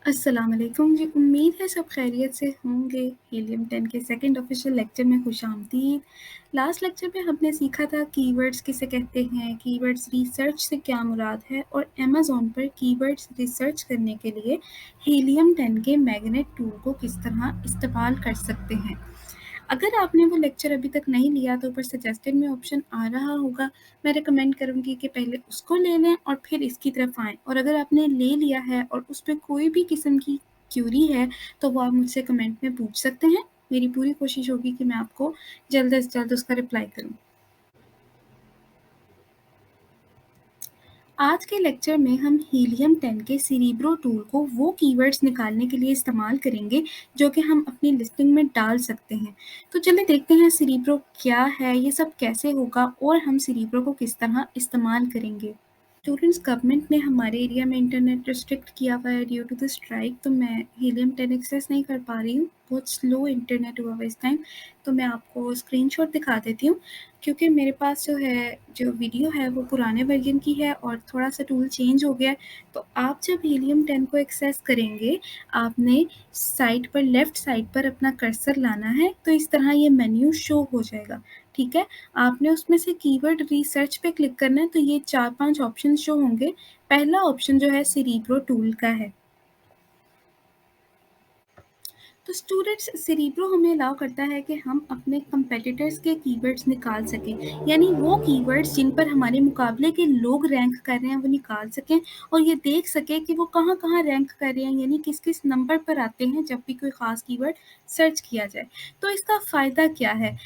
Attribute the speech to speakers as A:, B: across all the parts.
A: अस्सलाम वालेकुम जी, उम्मीद है सब खैरियत से होंगे। हीलियम 10 के सेकंड ऑफिशियल लेक्चर में खुशामदीद। लास्ट लेक्चर में हमने सीखा था कीवर्ड्स किसे कहते हैं, कीवर्ड्स रिसर्च से क्या मुराद है और अमेज़न पर कीवर्ड्स रिसर्च करने के लिए हीलियम 10 के मैग्नेट टूल को किस तरह इस्तेमाल कर सकते हैं। अगर आपने वो लेक्चर अभी तक नहीं लिया तो ऊपर सजेस्टेड में ऑप्शन आ रहा होगा। मैं रिकमेंड करूँगी कि पहले उसको ले लें और फिर इसकी तरफ आएँ, और अगर आपने ले लिया है और उस पे कोई भी किस्म की क्यूरी है तो वो आप मुझसे कमेंट में पूछ सकते हैं। मेरी पूरी कोशिश होगी कि मैं आपको जल्द से जल्द उसका रिप्लाई करूँ। आज के लेक्चर में हम हीलियम 10 के सेरेब्रो टूल को वो कीवर्ड्स निकालने के लिए इस्तेमाल करेंगे जो कि हम अपनी लिस्टिंग में डाल सकते हैं। तो चलिए देखते हैं सेरेब्रो क्या है, ये सब कैसे होगा और हम सेरेब्रो को किस तरह इस्तेमाल करेंगे। स्टूडेंट्स, गवर्नमेंट ने हमारे एरिया में इंटरनेट रिस्ट्रिक्ट किया हुआ है ड्यू टू द स्ट्राइक, तो मैं हीलियम 10 एक्सेस नहीं कर पा रही हूँ। बहुत स्लो इंटरनेट हुआ हुआ इस टाइम। तो मैं आपको स्क्रीनशॉट दिखा देती हूँ क्योंकि मेरे पास जो वीडियो है वो पुराने वर्जन की है और थोड़ा सा टूल चेंज हो गया है। तो आप जब हीलियम 10 को एक्सेस करेंगे, आपने साइड पर लेफ्ट साइड पर अपना कर्सर लाना है, तो इस तरह ये मेन्यू शो हो जाएगा। ठीक है, आपने उसमें से कीवर्ड रिसर्च पे क्लिक करना है, तो ये 4-5 ऑप्शन शो होंगे। पहला ऑप्शन जो है सेरेब्रो टूल का है। तो स्टूडेंट्स, सेरेब्रो हमें अलाउ करता है कि हम अपने कंपेटिटर्स के कीवर्ड्स निकाल सकें, यानी वो कीवर्ड्स जिन पर हमारे मुकाबले के लोग रैंक कर रहे हैं वो निकाल सकें और ये देख सकें कि वो कहाँ कहाँ रैंक कर रहे हैं, यानी किस किस नंबर पर आते हैं जब भी कोई ख़ास कीवर्ड सर्च किया जाए। तो इसका फ़ायदा क्या है?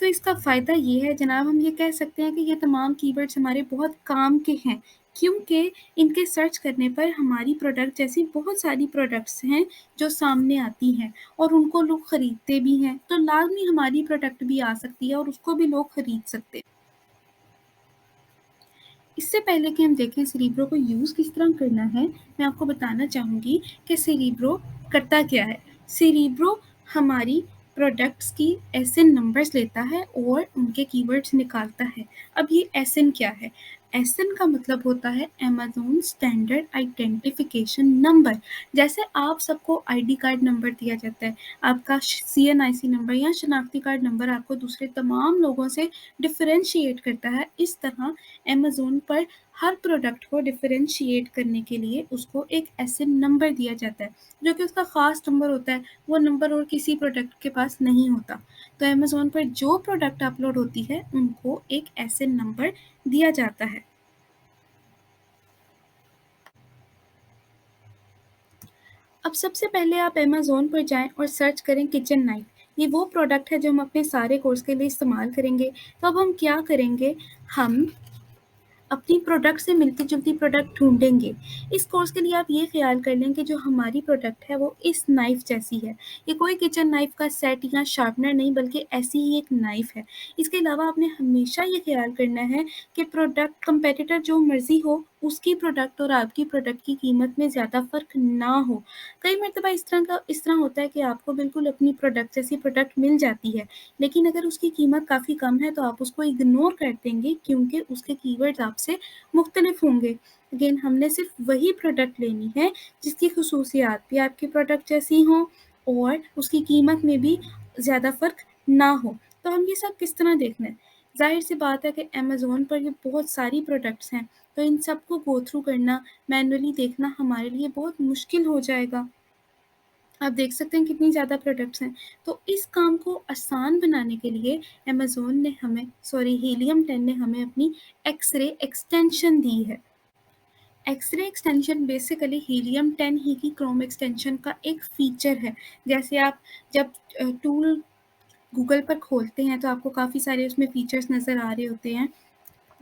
A: तो इसका फ़ायदा ये है जनाब, हम ये कह सकते हैं कि ये तमाम कीवर्ड्स हमारे बहुत काम के हैं, क्योंकि इनके सर्च करने पर हमारी प्रोडक्ट जैसी बहुत सारी प्रोडक्ट्स हैं जो सामने आती हैं और उनको लोग ख़रीदते भी हैं, तो लाज़मी हमारी प्रोडक्ट भी आ सकती है और उसको भी लोग ख़रीद सकते हैं। इससे पहले कि हम देखें सेरेब्रो को यूज़ किस तरह करना है, मैं आपको बताना चाहूँगी कि सेरेब्रो करता क्या है। सेरेब्रो हमारी प्रोडक्ट्स की एसएन नंबर्स लेता है और उनके कीवर्ड्स निकालता है। अब ये एसएन क्या है? एसएन का मतलब होता है अमेज़न स्टैंडर्ड आइडेंटिफिकेशन नंबर। जैसे आप सबको आईडी कार्ड नंबर दिया जाता है, आपका सीएनआईसी नंबर या शनाख्ती कार्ड नंबर आपको दूसरे तमाम लोगों से डिफरेंशिएट करता है, इस तरह अमेज़न पर हर प्रोडक्ट को डिफरेंशिएट करने के लिए उसको एक एसएन नंबर दिया जाता है, जो कि उसका ख़ास नंबर होता है। वो नंबर और किसी प्रोडक्ट के पास नहीं होता। तो अमेज़न पर जो प्रोडक्ट अपलोड होती है उनको एक एसएन नंबर दिया जाता है। अब सबसे पहले आप अमेज़न पर जाएँ और सर्च करें किचन नाइफ। ये वो प्रोडक्ट है जो हम अपने सारे कोर्स के लिए इस्तेमाल करेंगे। तो अब हम क्या करेंगे, हम अपनी प्रोडक्ट से मिलती-जुलती प्रोडक्ट ढूँढेंगे। इस कोर्स के लिए आप ये ख़्याल कर लें कि जो हमारी प्रोडक्ट है वो इस नाइफ़ जैसी है। ये कोई किचन नाइफ़ का सेट या शार्पनर नहीं, बल्कि ऐसी ही एक नाइफ़ है। इसके अलावा आपने हमेशा ये ख़्याल करना है कि प्रोडक्ट कंपेटिटर जो मर्ज़ी हो, उसकी प्रोडक्ट और आपकी प्रोडक्ट की कीमत में ज़्यादा फ़र्क ना हो। कई मर्तबा इस तरह होता है कि आपको बिल्कुल अपनी प्रोडक्ट जैसी प्रोडक्ट मिल जाती है, लेकिन अगर उसकी कीमत काफ़ी कम है तो आप उसको इग्नोर कर देंगे क्योंकि उसके कीवर्ड्स आपसे मुख्तलिफ होंगे। अगेन, हमने सिर्फ वही प्रोडक्ट लेनी है जिसकी खसूसियात भी आपकी प्रोडक्ट जैसी हों और उसकी कीमत में भी ज़्यादा फ़र्क ना हो। तो हम ये सब किस तरह देखना है? ज़ाहिर सी बात है कि अमेज़न पर ये बहुत सारी प्रोडक्ट्स हैं, तो इन सबको गो थ्रू करना, मैनुअली देखना हमारे लिए बहुत मुश्किल हो जाएगा। आप देख सकते हैं कितनी ज़्यादा प्रोडक्ट्स हैं। तो इस काम को आसान बनाने के लिए हीलियम 10 ने हमें अपनी एक्स-रे एक्सटेंशन दी है। एक्स-रे एक्सटेंशन बेसिकली हीलियम 10 ही की क्रोम एक्सटेंशन का एक फ़ीचर है। जैसे आप जब टूल गूगल पर खोलते हैं तो आपको काफ़ी सारे उसमें फ़ीचर्स नज़र आ रहे होते हैं।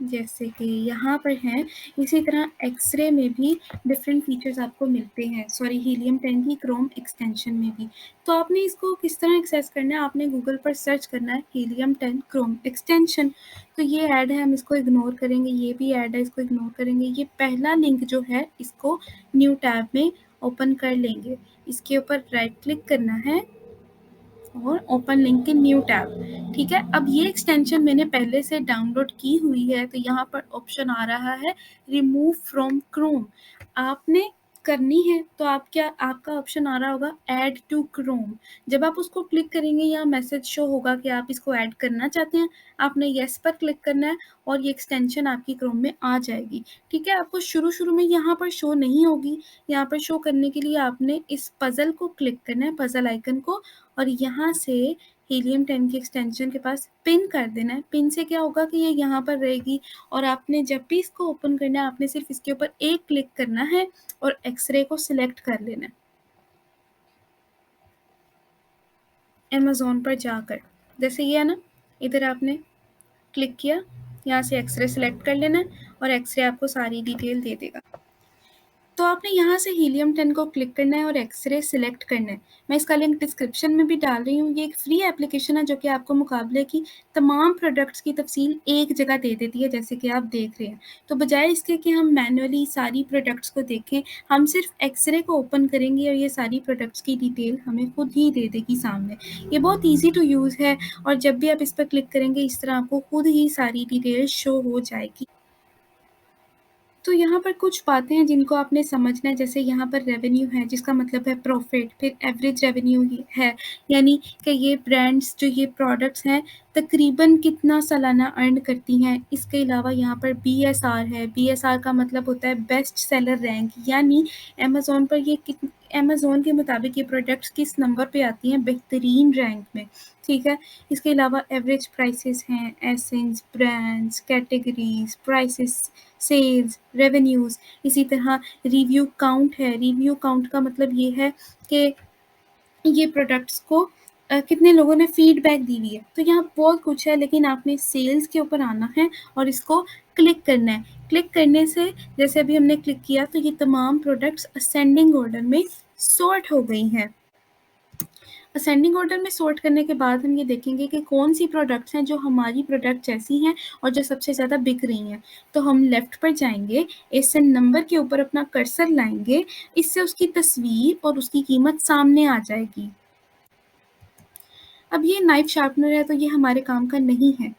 A: जैसे कि यहाँ पर हैं, इसी तरह एक्स-रे में भी डिफरेंट फीचर्स आपको मिलते हैं, हीलियम 10 की क्रोम एक्सटेंशन में भी। तो आपने इसको किस तरह एक्सेस करना है, आपने गूगल पर सर्च करना है हीलियम 10 क्रोम एक्सटेंशन। तो ये ऐड है, हम इसको इग्नोर करेंगे, ये भी ऐड है, इसको इग्नोर करेंगे। ये पहला लिंक जो है इसको न्यू टैब में ओपन कर लेंगे। इसके ऊपर राइट क्लिक करना है और open link in new tab. ठीक है, अब ये एक्सटेंशन मैंने पहले से डाउनलोड की हुई है, तो यहाँ पर ऑप्शन आ रहा है रिमूव फ्रॉम क्रोम। आपने करनी है तो आपका ऑप्शन आ रहा होगा ऐड टू क्रोम। जब आप उसको क्लिक करेंगे यहाँ मैसेज शो होगा कि आप इसको ऐड करना चाहते हैं। आपने येस पर क्लिक करना है और ये एक्सटेंशन आपकी क्रोम में आ जाएगी। ठीक है, आपको शुरू में यहाँ पर शो नहीं होगी। यहाँ पर शो करने के लिए आपने इस पजल को क्लिक करना है, पजल आइकन को, और यहाँ से हीलियम 10 की एक्सटेंशन के पास पिन कर देना है। पिन से क्या होगा कि ये यहाँ पर रहेगी और आपने जब भी इसको ओपन करना है आपने सिर्फ इसके ऊपर एक क्लिक करना है और एक्सरे को सिलेक्ट कर लेना है। अमेज़न पर जाकर जैसे ये है ना, इधर आपने क्लिक किया, यहाँ से एक्सरे सिलेक्ट कर लेना है और एक्सरे आपको सारी डिटेल दे देगा। तो आपने यहाँ से हीलियम 10 को क्लिक करना है और एक्सरे सिलेक्ट करना है। मैं इसका लिंक डिस्क्रिप्शन में भी डाल रही हूँ। ये एक फ्री एप्लीकेशन है जो कि आपको मुकाबले की तमाम प्रोडक्ट्स की तफसील एक जगह दे देती है, जैसे कि आप देख रहे हैं। तो बजाय इसके कि हम मैनुअली सारी प्रोडक्ट्स को देखें, हम सिर्फ एक्सरे को ओपन करेंगे और ये सारी प्रोडक्ट्स की डिटेल हमें खुद ही दे देगी सामने। ये बहुत ईजी टू यूज़ है और जब भी आप इस पर क्लिक करेंगे इस तरह आपको खुद ही सारी डिटेल शो हो जाएगी। तो यहाँ पर कुछ बातें हैं जिनको आपने समझना है, जैसे यहाँ पर रेवेन्यू है जिसका मतलब है प्रॉफिट, फिर एवरेज रेवेन्यू है, यानी कि ये ब्रांड्स जो ये प्रोडक्ट्स हैं तकरीबन कितना सालाना अर्न करती हैं। इसके अलावा यहाँ पर बीएसआर है। बीएसआर का मतलब होता है बेस्ट सेलर रैंक, यानी अमेज़न पर ये अमेज़न के मुताबिक ये प्रोडक्ट्स किस नंबर पे आती हैं बेहतरीन रैंक में। ठीक है, इसके अलावा एवरेज प्राइसेस हैं, ASINs, brands, categories, prices, sales, revenues. इसी तरह रिव्यू काउंट है। रिव्यू काउंट का मतलब ये है कि ये प्रोडक्ट्स को कितने लोगों ने फीडबैक दी हुई है। तो यहाँ बहुत कुछ है, लेकिन आपने सेल्स के ऊपर आना है और इसको क्लिक करना है। क्लिक करने से जैसे अभी हमने क्लिक किया तो ये तमाम प्रोडक्ट्स असेंडिंग ऑर्डर में सॉर्ट हो गई हैं। असेंडिंग ऑर्डर में सॉर्ट करने के बाद हम ये देखेंगे कि कौन सी प्रोडक्ट्स हैं जो हमारी प्रोडक्ट जैसी हैं और जो सबसे ज़्यादा बिक रही हैं। तो हम लेफ़्ट पर जाएंगे, एसएन नंबर के ऊपर अपना कर्सर लाएंगे, इससे उसकी तस्वीर और उसकी कीमत सामने आ जाएगी। अब ये नाइफ शार्पनर है तो ये हमारे काम का नहीं है।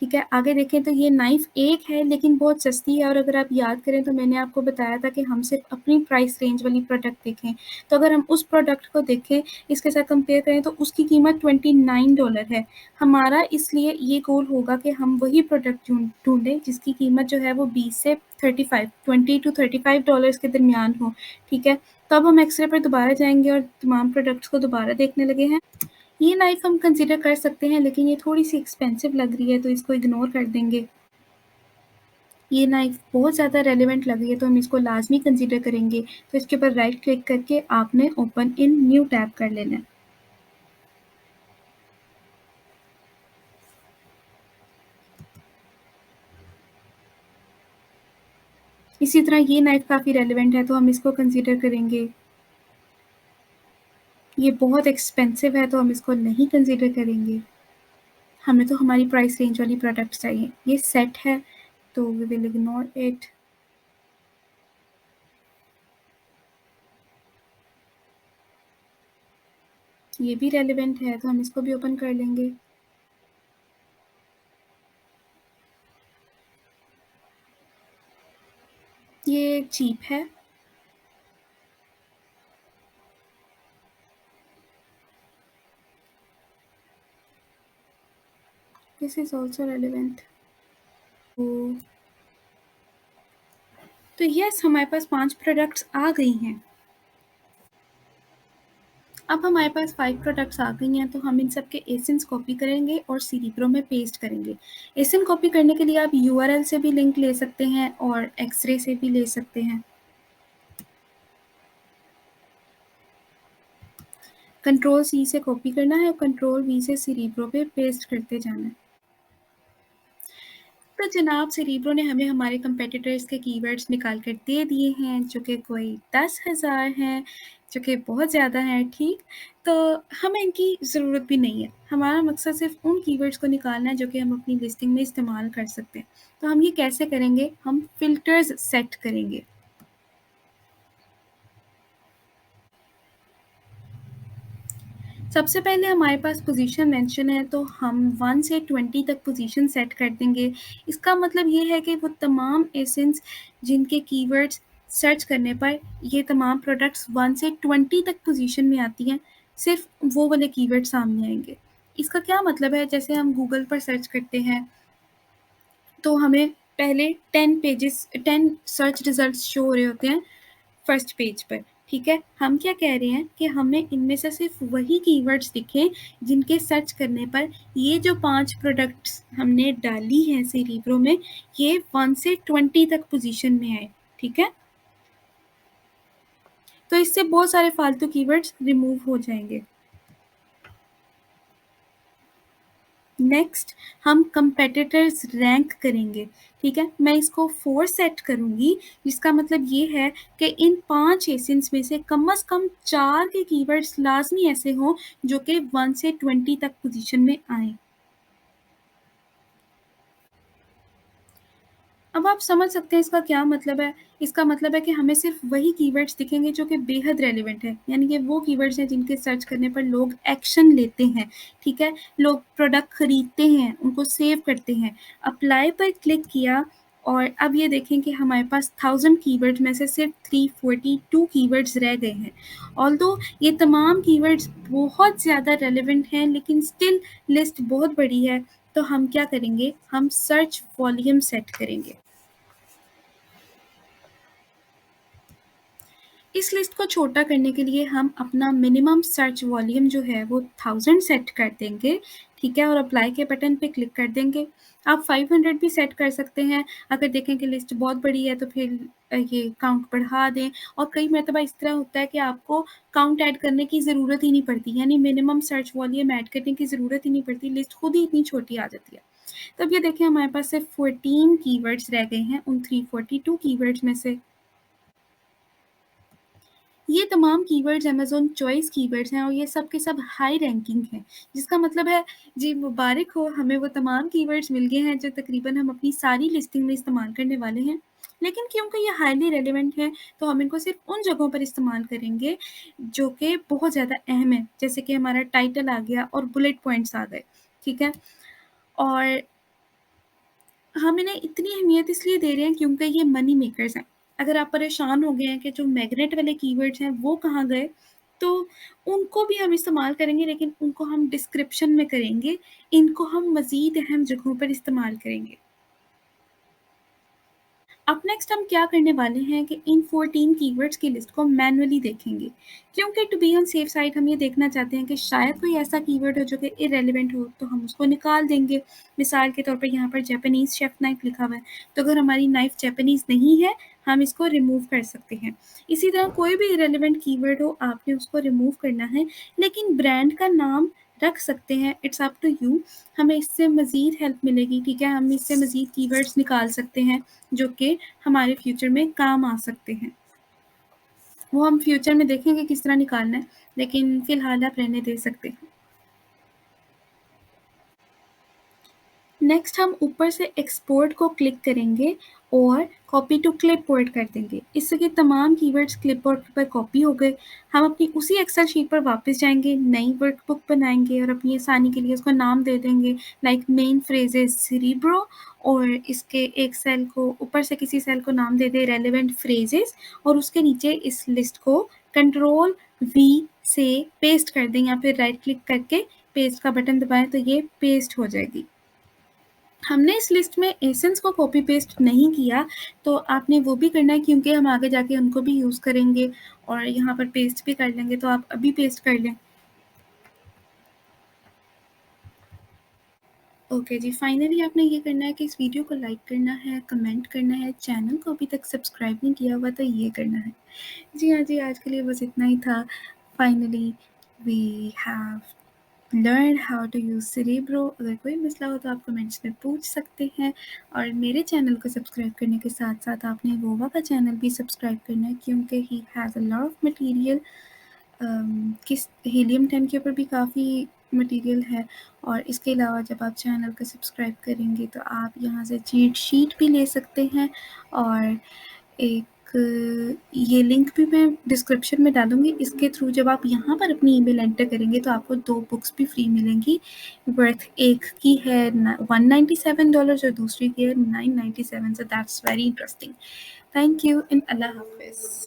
A: ठीक है, आगे देखें तो ये नाइफ एक है लेकिन बहुत सस्ती है, और अगर आप याद करें तो मैंने आपको बताया था कि हम सिर्फ अपनी प्राइस रेंज वाली प्रोडक्ट देखें। तो अगर हम उस प्रोडक्ट को देखें, इसके साथ कंपेयर करें, तो उसकी कीमत $29 है। हमारा इसलिए ये गोल होगा कि हम वही प्रोडक्ट ढूंढें जिसकी कीमत जो है वो 20 से 35 20 to $35 के दरमियान हो। ठीक है, तो अब हम एक्सरे पर दोबारा जाएंगे और तमाम प्रोडक्ट्स को दोबारा देखने लगे हैं। ये नाइफ हम कंसिडर कर सकते हैं, लेकिन ये थोड़ी-सी एक्सपेंसिव लग रही है तो इसको इग्नोर कर देंगे। ये नाइफ बहुत ज़्यादा रेलेवेंट लग रही है तो हम इसको लाज़मी कंसिडर करेंगे। तो इसके ऊपर राइट क्लिक करके आपने ओपन इन न्यू टैब कर लेना है। इसी तरह ये नाइफ काफ़ी रेलेवेंट है तो हम इसको कंसिडर करेंगे। ये बहुत एक्सपेंसिव है तो हम इसको नहीं कंसिडर करेंगे। हमें तो हमारी प्राइस रेंज वाली प्रोडक्ट चाहिए। ये सेट है तो वी विल इग्नोर इट। ये भी रेलेवेंट है तो हम इसको भी ओपन कर लेंगे। ये चीप है। This is also relevant. तो यस, हमारे पास 5 प्रोडक्ट्स आ गई हैं। अब हमारे पास 5 प्रोडक्ट्स आ गई हैं तो हम इन सब के एसिन्स कॉपी करेंगे और सीरीप्रो में पेस्ट करेंगे। एसिन कॉपी करने के लिए आप यूआरएल से भी लिंक ले सकते हैं और एक्सरे से भी ले सकते हैं। कंट्रोल सी से कॉपी करना है और कंट्रोल वी से सीरीप्रो पे पेस्ट करते जाना है। तो जनाब सेरेब्रो ने हमें हमारे कंपेटिटर्स के कीवर्ड्स निकाल कर दे दिए हैं, जो कि कोई 10,000 हैं, जो कि बहुत ज़्यादा हैं। ठीक, तो हमें इनकी ज़रूरत भी नहीं है। हमारा मकसद सिर्फ उन कीवर्ड्स को निकालना है जो कि हम अपनी लिस्टिंग में इस्तेमाल कर सकते हैं। तो हम ये कैसे करेंगे? हम फ़िल्टर्स सेट करेंगे। सबसे पहले हमारे पास पोजीशन मेंशन है तो हम 1 से 20 तक पोजीशन सेट कर देंगे। इसका मतलब ये है कि वो तमाम एसेंस जिनके कीवर्ड्स सर्च करने पर ये तमाम प्रोडक्ट्स 1 से 20 तक पोजीशन में आती हैं, सिर्फ वो वाले कीवर्ड सामने आएंगे। इसका क्या मतलब है, जैसे हम गूगल पर सर्च करते हैं तो हमें पहले 10 सर्च रिजल्ट्स शो हो रहे होते हैं फर्स्ट पेज पर, ठीक है। हम क्या कह रहे हैं कि हमें इनमें से सिर्फ वही कीवर्ड्स दिखें जिनके सर्च करने पर ये जो 5 प्रोडक्ट्स हमने डाली हैं सेरिब्रो में, ये 1 से 20 तक पोजीशन में आए, ठीक है। तो इससे बहुत सारे फालतू कीवर्ड्स रिमूव हो जाएंगे। नेक्स्ट हम कंपेटिटर्स रैंक करेंगे, ठीक है। मैं इसको 4 सेट करूंगी, जिसका मतलब ये है कि इन 5 एसेंस में से कम 4 के कीवर्ड्स लाजमी ऐसे हों जो कि 1 से 20 तक पोजीशन में आए। अब आप समझ सकते हैं इसका क्या मतलब है। इसका मतलब है कि हमें सिर्फ वही कीवर्ड्स दिखेंगे जो कि बेहद रेलिवेंट है, यानी कि वो कीवर्ड्स हैं जिनके सर्च करने पर लोग एक्शन लेते हैं, ठीक है। लोग प्रोडक्ट खरीदते हैं, उनको सेव करते हैं। अप्लाई पर क्लिक किया और अब ये देखें कि हमारे पास 1000 कीवर्ड्स में से सिर्फ 342 कीवर्ड्स रह गए हैं। ऑल्दो ये तमाम कीवर्ड्स बहुत ज़्यादा रेलिवेंट हैं, लेकिन स्टिल लिस्ट बहुत बड़ी है। तो हम क्या करेंगे, हम सर्च वॉल्यूम सेट करेंगे। इस लिस्ट को छोटा करने के लिए हम अपना मिनिमम सर्च वॉल्यूम जो है वो 1000 सेट कर देंगे, ठीक है। और अप्लाई के बटन पे क्लिक कर देंगे। आप 500 भी सेट कर सकते हैं। अगर देखें कि लिस्ट बहुत बड़ी है तो फिर ये काउंट बढ़ा दें। और कई मरतबा इस तरह होता है कि आपको काउंट ऐड करने की ज़रूरत ही नहीं पड़ती, यानी मिनिमम सर्च वॉल्यूम ऐड करने की ज़रूरत ही नहीं पड़ती, लिस्ट खुद ही इतनी छोटी आ जाती है। तो अब ये देखें हमारे पास सिर्फ 14 कीवर्ड्स रह गए हैं उन 342 कीवर्ड्स में से। ये तमाम कीवर्ड्स अमेज़न चॉइस कीवर्ड्स हैं और ये सब के सब हाई रैंकिंग हैं, जिसका मतलब है जी मुबारक हो, हमें वो तमाम कीवर्ड्स मिल गए हैं जो तकरीबन हम अपनी सारी लिस्टिंग में इस्तेमाल करने वाले हैं। लेकिन क्योंकि ये हाईली रेलेवेंट हैं, तो हम इनको सिर्फ उन जगहों पर इस्तेमाल करेंगे जो कि बहुत ज़्यादा अहम है, जैसे कि हमारा टाइटल आ गया और बुलेट पॉइंट्स आ गए, ठीक है। और हम इन्हें इतनी अहमियत इसलिए दे रहे हैं क्योंकि ये मनी मेकर्स हैं। अगर आप परेशान हो गए हैं कि जो मैग्नेट वाले कीवर्ड्स हैं वो कहाँ गए, तो उनको भी हम इस्तेमाल करेंगे, लेकिन उनको हम डिस्क्रिप्शन में करेंगे। इनको हम मज़ीद अहम जगहों पर इस्तेमाल करेंगे। अब नेक्स्ट हम क्या करने वाले हैं कि इन 14 कीवर्ड्स की लिस्ट को मैनुअली देखेंगे, क्योंकि to be on safe side हम ये देखना चाहते हैं कि शायद कोई ऐसा कीवर्ड हो जो कि इरेलीवेंट हो, तो हम उसको निकाल देंगे। मिसाल के तौर पर यहाँ पर जापानीज़ शेफ नाइफ लिखा हुआ है, तो अगर हमारी नाइफ जापानीज़ नहीं है हम इसको रिमूव कर सकते हैं। इसी तरह कोई भी इरेलीवेंट कीवर्ड हो आपने उसको रिमूव करना है, लेकिन ब्रांड का नाम रख सकते हैं, इट्स अप टू यू। हमें इससे मज़ीद हेल्प मिलेगी, ठीक है। हम इससे मज़ीद कीवर्ड्स निकाल सकते हैं जो कि हमारे फ्यूचर में काम आ सकते हैं। वो हम फ्यूचर में देखेंगे किस तरह निकालना है, लेकिन फ़िलहाल आप रहने दे सकते हैं। नेक्स्ट हम ऊपर से एक्सपोर्ट को क्लिक करेंगे और कॉपी टू क्लिपबोर्ड कर देंगे। इससे कि तमाम कीवर्ड्स क्लिपबोर्ड पर कॉपी हो गए। हम अपनी उसी एक्सेल शीट पर वापस जाएंगे, नई वर्कबुक बनाएंगे और अपनी आसानी के लिए उसको नाम दे देंगे लाइक मेन फ्रेजेस सेरिब्रो, और इसके एक सेल को ऊपर से किसी सेल को नाम दे दे रेलेवेंट फ्रेजेस, और उसके नीचे इस लिस्ट को कंट्रोल वी से पेस्ट कर दें या फिर राइट क्लिक करके पेस्ट का बटन दबाएं तो ये पेस्ट हो जाएगी। हमने इस लिस्ट में एसेंस को कॉपी पेस्ट नहीं किया, तो आपने वो भी करना है क्योंकि हम आगे जाके उनको भी यूज़ करेंगे और यहाँ पर पेस्ट भी कर लेंगे, तो आप अभी पेस्ट कर लें। ओके जी, फाइनली आपने ये करना है कि इस वीडियो को लाइक करना है, कमेंट करना है, चैनल को अभी तक सब्सक्राइब नहीं किया हुआ तो ये करना है। जी हाँ जी, आज के लिए बस इतना ही था। Finally we have learn how to use Cerebro. अगर कोई मसला हो तो आप कमेंट्स में पूछ सकते हैं, और मेरे चैनल को सब्सक्राइब करने के साथ साथ आपने वोवा का चैनल भी सब्सक्राइब करना है, क्योंकि he has a lot of material. किस हीलियम 10 के ऊपर भी काफ़ी मटेरियल है। और इसके अलावा जब आप चैनल को सब्सक्राइब करेंगे तो आप यहाँ से चीट शीट भी ले सकते हैं, और एक ये लिंक भी मैं डिस्क्रिप्शन में डालूँगी। इसके थ्रू जब आप यहाँ पर अपनी ईमेल एंटर करेंगे तो आपको 2 बुक्स भी फ्री मिलेंगी। वर्थ एक की है $197 और दूसरी की है $997, so that's very interesting. Thank you and अल्लाह हाफ़िज़।